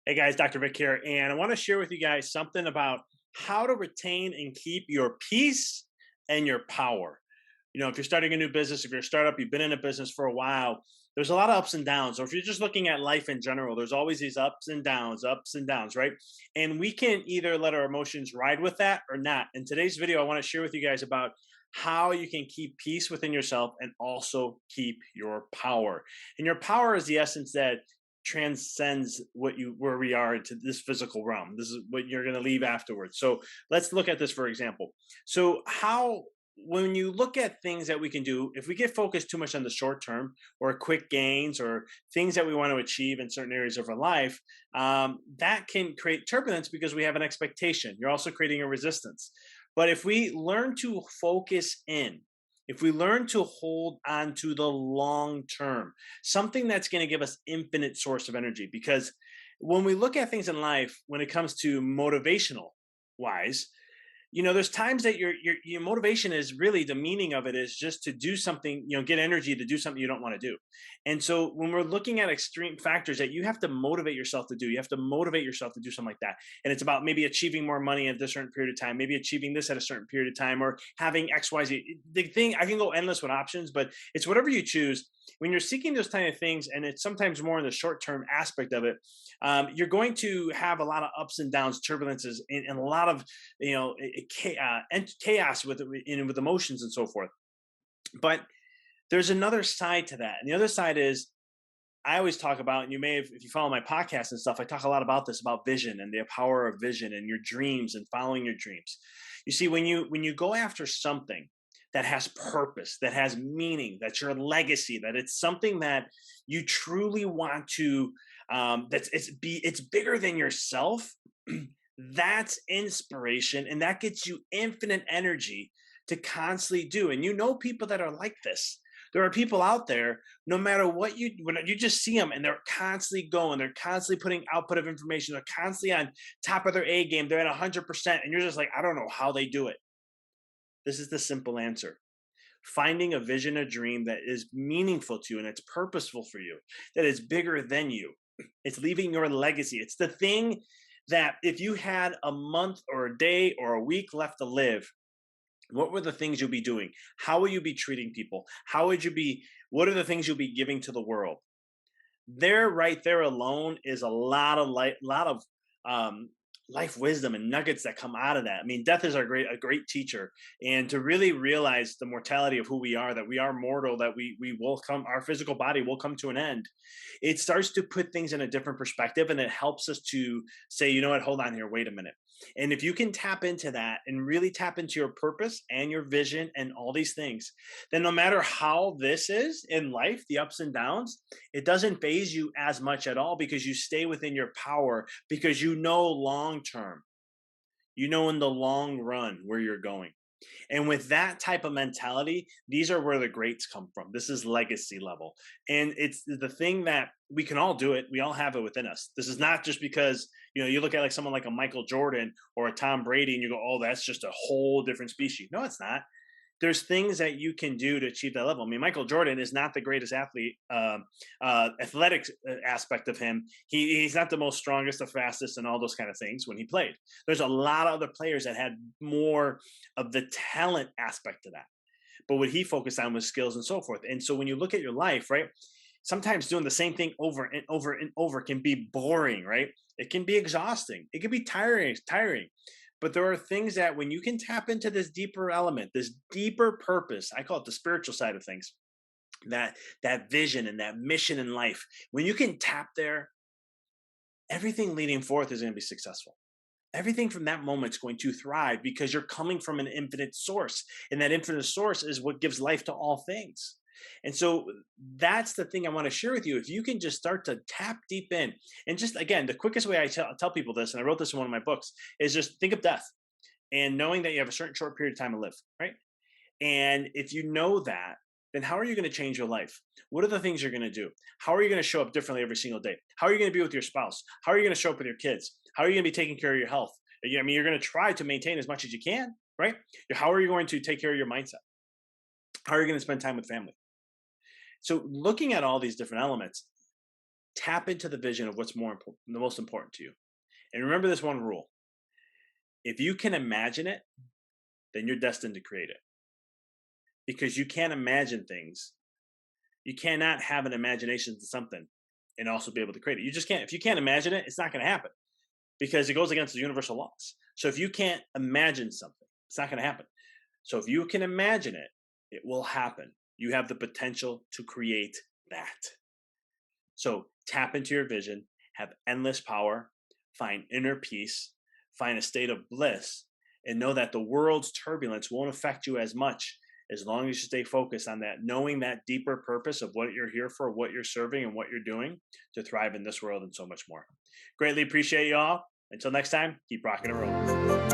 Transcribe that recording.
Hey guys, Dr. Vic here, and I want to share with you guys something about how to retain and keep your peace and your power. If you're starting a new business, if you're a startup, you've been in a business for a while, there's a lot of ups and downs. Or if you're just looking at life in general, there's always these ups and downs, right? And we can either let our emotions ride with that or not. In today's video, I want to share with you guys about how you can keep peace within yourself and also keep your power. And your power is the essence that transcends where we are into this physical realm. This is what you're going to leave afterwards. So let's look at this for example. So how when you look at things that we can do, if we get focused too much on the short term or quick gains or things that we want to achieve in certain areas of our life, that can create turbulence because we have an expectation. You're also creating a resistance. But if we learn to focus in, if we learn to hold on to the long term, something that's going to give us infinite source of energy, because when we look at things in life, when it comes to motivational wise, there's times that your motivation is really, the meaning of it is just to do something, get energy to do something you don't want to do. And so when we're looking at extreme factors that you have to motivate yourself to do, you have to motivate yourself to do something like that. And it's about maybe achieving more money at a certain period of time, maybe achieving this at a certain period of time, or having XYZ. The thing, I can go endless with options, but it's whatever you choose. When you're seeking those kind of things, and it's sometimes more in the short term aspect of it, you're going to have a lot of ups and downs, turbulences, and a lot of and chaos with emotions and so forth. But there's another side to that, and the other side is, I always talk about, and you may have, if you follow my podcast and stuff, I talk a lot about this, about vision and the power of vision and your dreams and following your dreams. You see, when you go after something that has purpose, that has meaning, that's your legacy, that it's something that you truly want to, it's bigger than yourself. That's inspiration, and that gets you infinite energy to constantly do. And people that are like this. There are people out there, no matter what when you just see them, and they're constantly going, they're constantly putting output of information, they're constantly on top of their A game, they're at 100%, and you're just like, I don't know how they do it. This is the simple answer. Finding a vision, a dream that is meaningful to you and it's purposeful for you, that is bigger than you. It's leaving your legacy. It's the thing that if you had a month or a day or a week left to live, what were the things you'll be doing? How will you be treating people? What are the things you'll be giving to the world? There, right there alone is a lot of um, life wisdom and nuggets that come out of that. I mean, death is a great teacher, and to really realize the mortality of who we are, that we are mortal, that we will come, our physical body will come to an end. It starts to put things in a different perspective, and it helps us to say, you know what, hold on here, wait a minute. And if you can tap into that and really tap into your purpose and your vision and all these things, then no matter how this is in life, the ups and downs, it doesn't phase you as much at all, because you stay within your power, because long term, in the long run where you're going. And with that type of mentality, these are where the greats come from. This is legacy level. And it's the thing that we can all do it. We all have it within us. This is not just because, you look at like someone like a Michael Jordan or a Tom Brady and you go, oh, that's just a whole different species. No, it's not. There's things that you can do to achieve that level. I mean, Michael Jordan is not the greatest athlete, athletic aspect of him. He's not the most strongest, the fastest, and all those kind of things when he played. There's a lot of other players that had more of the talent aspect to that. But what he focused on was skills and so forth. And so when you look at your life, right, sometimes doing the same thing over and over and over can be boring, right? It can be exhausting. It can be tiring. But there are things that when you can tap into this deeper element, this deeper purpose, I call it the spiritual side of things, that vision and that mission in life, when you can tap there, everything leading forth is going to be successful. Everything from that moment is going to thrive because you're coming from an infinite source. And that infinite source is what gives life to all things. And so that's the thing I want to share with you. If you can just start to tap deep in, and just again, the quickest way I tell people this, and I wrote this in one of my books, is just think of death and knowing that you have a certain short period of time to live, right? And if you know that, then how are you going to change your life? What are the things you're going to do? How are you going to show up differently every single day? How are you going to be with your spouse? How are you going to show up with your kids? How are you going to be taking care of your health? I mean, you're going to try to maintain as much as you can, right? How are you going to take care of your mindset? How are you going to spend time with family? So looking at all these different elements, Tap into the vision of what's more important, the most important to you. And remember this one rule. If you can imagine it, then you're destined to create it. Because you can't imagine things. You cannot have an imagination to something and also be able to create it. You just can't. If you can't imagine it, it's not going to happen because it goes against the universal laws. So if you can't imagine something, it's not going to happen. So if you can imagine it, it will happen. You have the potential to create that. So tap into your vision, have endless power, find inner peace, find a state of bliss, and know that the world's turbulence won't affect you as much as long as you stay focused on that, knowing that deeper purpose of what you're here for, what you're serving, and what you're doing to thrive in this world and so much more. Greatly appreciate you all. Until next time, keep rocking and rolling.